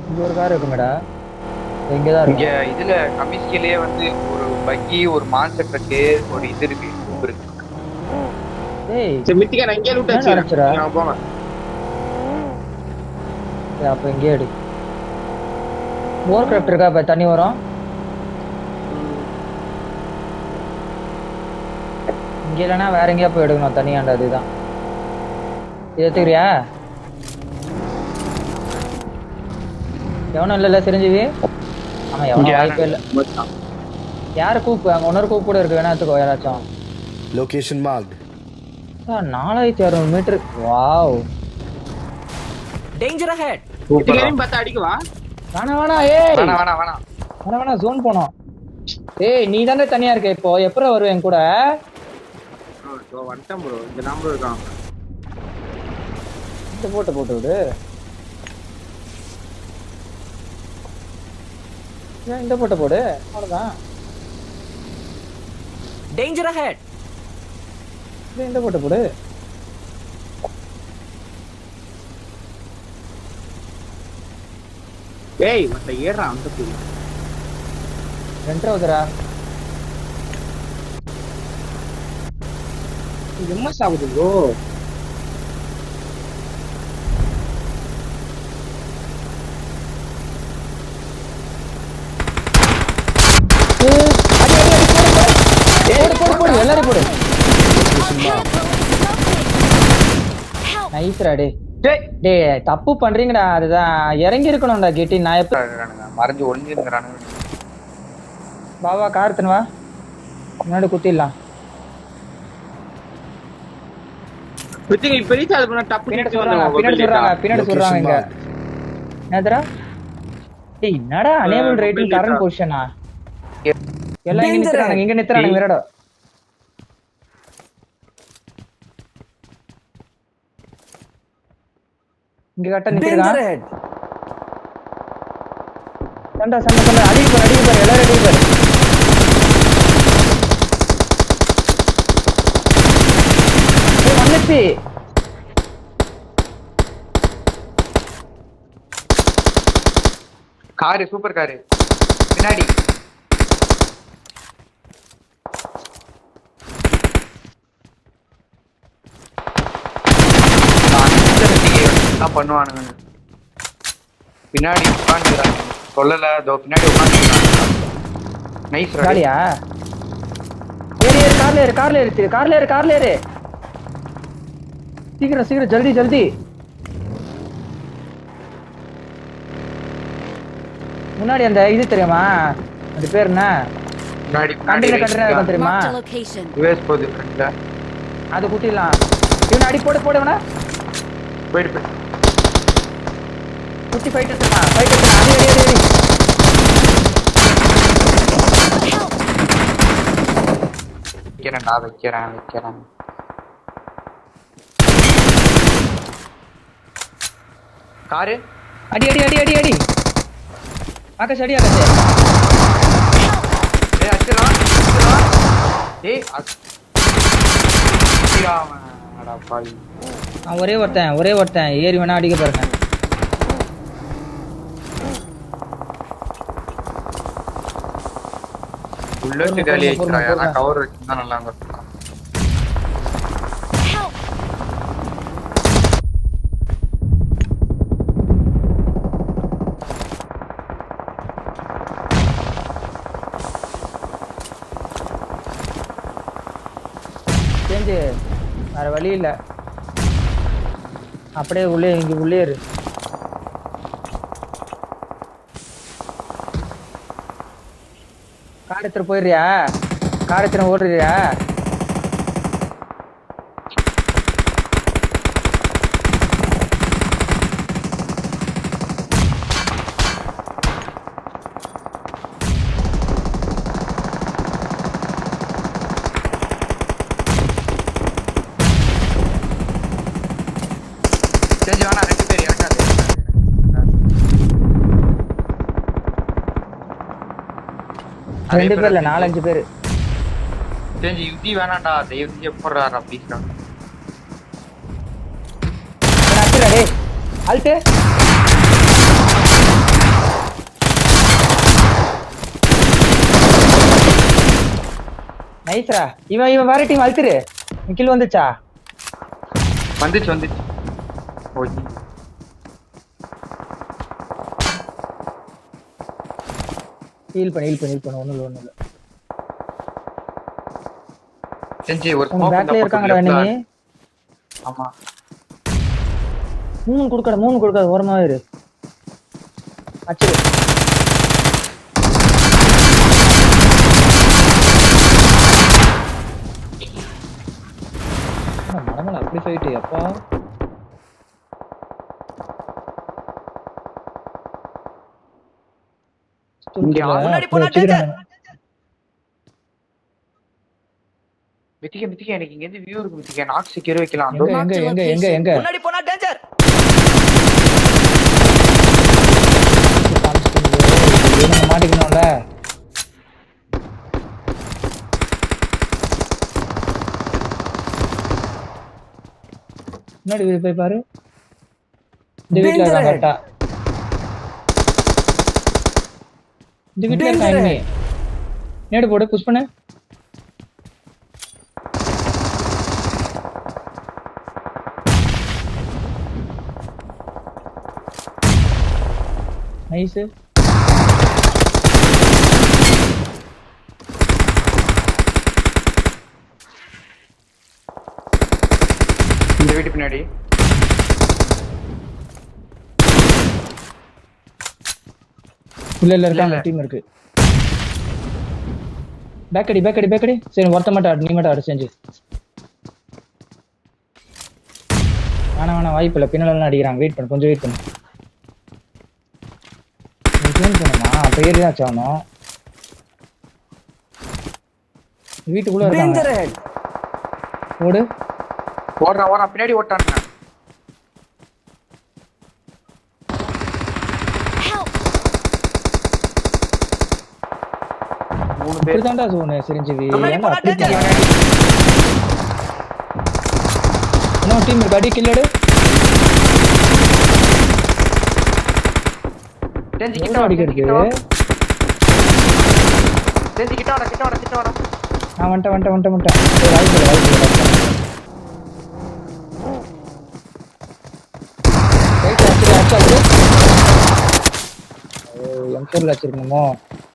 இங்க ஒரு கார் இருக்குங்கடா. இங்கதான் இங்க இருக்கும். இதுல கமிஸ்கிலேயே வந்து ஒரு பக்கி, ஒரு மான்ஸ்டர் ட்ரக்கு, ஒரு இது இருக்கு, ஜீப் இருக்கு. டேய் சரி மித்திக்கா நான் இங்கே லூட் என்ன வச்சுக்கிறேன், நினைச்சுடா? நீங்க போங்க. அப்ப இங்கே எடு. ஓவர் கிராஃப்ட் இருக்கா? இப்ப தண்ணி வரும். இங்க இல்லைன்னா வேற எங்கேயா போய் எடுக்கணும் தண்ணியாண்டா. அதுதான் இது எடுத்துக்கிறியா? எவனும் இல்ல சிரஞ்சீவி? ஆமா இங்க எவனும் யாரும் வாய்ப்பே இல்ல. யாரு கூப்பு? அங்க இன்னொரு கூப்பு கூட இருக்கு, வேணா எடுத்துக்கோ யாராச்சும். Location marked. 4600 மீட்டர். வாவ். Danger ahead. மித்திகாரையும் பார்த்து அடிக்கவா? வேணா ஏய் வேணாம். வேணா ஜோன் போனோம். ஏய் நீ தானே தனியா இருக்க இப்போ, எப்பறம் வருவேன் என் கூட? ப்ரோ வந்துட்டேன் ப்ரோ, இந்த நம்பர் இருக்கான். இந்த போட்டு விடு. ஏன் இந்த போட்டு போடு, அவ்வளவுதான். Danger ahead. இந்த போட்டு போடு. ஏய் மத்த ஏறா அந்த போய் ரெண்டரா இது என்ன சாவுது ப்ரோ? போடு எல்லாரும் போடு. நைஸ்ரா டே. டேய் தப்பு பண்றீங்கடா, அதுதான் இறங்கி இருக்கணும்டா கேட்டி. நான் எப்ப மறைஞ்சு ஒளிஞ்சிருக்கிறானுங்க. பாவா கார் எடுத்துன்னு வா, முன்னாடி குத்திடலாம். மித்திகா இப்ப ரீச் ஆகுது பண்ண டப்பு பின்னாடி கிட்ட சொல்றாங்க பின்னாடி Location சொல்றாங்க இங்க. marked. என்னதுடா? டேய் என்னடா அனேபிள் ரேட்டிங் கரண்ட் பொசிஷனா? எல்லாம் இங்க நித்துறானுங்க விரடோ. இங்க கட்ட Danger நிக்கிறான். ahead. சண்டை அடிக்க பாரு எல்லாரும் அடிக்க பாரு. வந்துச்சு. காரு, சூப்பர் காரு பின்னாடி. என்ன பண்ணுவானுங்க பின்னாடி உட்காந்துக்கிறாங்க. சொல்லல அதோ பின்னாடி உட்காந்துக்கிறாங்க. நைஸ் காலியா? ஏறு கார்ல ஏறு. சீக்கிரம் ஜல்தி. முன்னாடி அந்த இது தெரியுமா, அது பேர் என்ன? முன்னாடி கண்டிப்பா தெரியுமா? Marked a location. யுஎஸ் போகுது ஃப்ரெண்ட்ல. அது குட்டிடலாம். இவனை அடி போடு வேணா. போயிட்டு குட்டி ஃபைட் எடுத்துமா. அடி. வைக்கிறேன். காரு அடி. ஆகாஷ் அடி. ஏய் அடிச்சிரலாம். ஏய் அடா பாவி. அவன் ஒரே ஒருத்தன் ஏறி வேணா அடிக்க பாருங்க. புல்லட் காலி ஆயிடுச்சுடா. நான் கவர் வச்சிருந்தா நல்லா இருந்திருக்கும். சேஞ்சு வேற வழி இல்ல, அப்படியே உள்ளே இரு. கார் எடுத்துட்டு போயிடுறியா? கார் எடுத்துட்டு ஓடுறியா? சேஞ்ச் வேணா, 2 பேர் இறக்காது. ரெண்டு பேர் இல்ல 4-5 பேர். சேஞ்ச் யுத்தி வேணாண்டா, தயவு செஞ்சு போடுறாரா ப்ளீஸ்டா. டேய் அல்ட் நைஸ்ரா. இவன் வேற டீம் அழுத்துரு. கில் வந்துச்சா? வந்துச்சு ஓய் ஹீல் பண்ணு ஒண்ணும் இல்ல. செஞ்சு ஒரு உங்க ஸ்மோக் பேக்ல இருக்காங்கடா enemy. ஆமா 3 கொடுக்காத ஓரமாவே இரு. அச்சு. மடமல அப்படி போயிட்டு அப்பா. முன்னாடி போனா டேஞ்சர். மித்திக்க எனக்கு இங்க இருந்து வியூ இருக்கு மித்திக்க நாக் செக்யூர் வைக்கலாம் எங்க முன்னாடி போனா டேஞ்சர். மாட்டிக்கணும்ல. முன்னாடி போய் பாரு. இந்த வீட்ல இருக்கான் கரெக்டா. இந்த வீட்ல இருக்கான். நேடு போடு புஷ் பண்ணு. நைஸ். இந்த வீட்டு பின்னாடி உள்ள இருக்காங்க டீம் இருக்கு. பேக்கடி சரி ஒருத்த மட்டும் நீ மட்டும் செஞ்சு வேணாம் வாய்ப்பு இல்லை. பின்னால அடிக்கிறாங்க. வெயிட் பண்ணு கொஞ்சம் வெயிட் பண்ணு. போனோமா அப்ப ஏறிதான் ஆகணும். வீட்டுக்குள்ள இருக்காங்க. ஓடு ஓடுறான் பின்னாடி ஓட்டானுங்க. மூணு பேர் தாண்டா சோனு சிரிஞ்சிவி. இன்னும் டீம் இருக்கு. அடி கில்லடு. டெஞ்சி கிட்ட அடிக்கிறது. டெஞ்சி கிட்ட வாடா. நான் வந்துட்டேன். வாய்ப்பு M4 வச்சிருக்கணுமோ.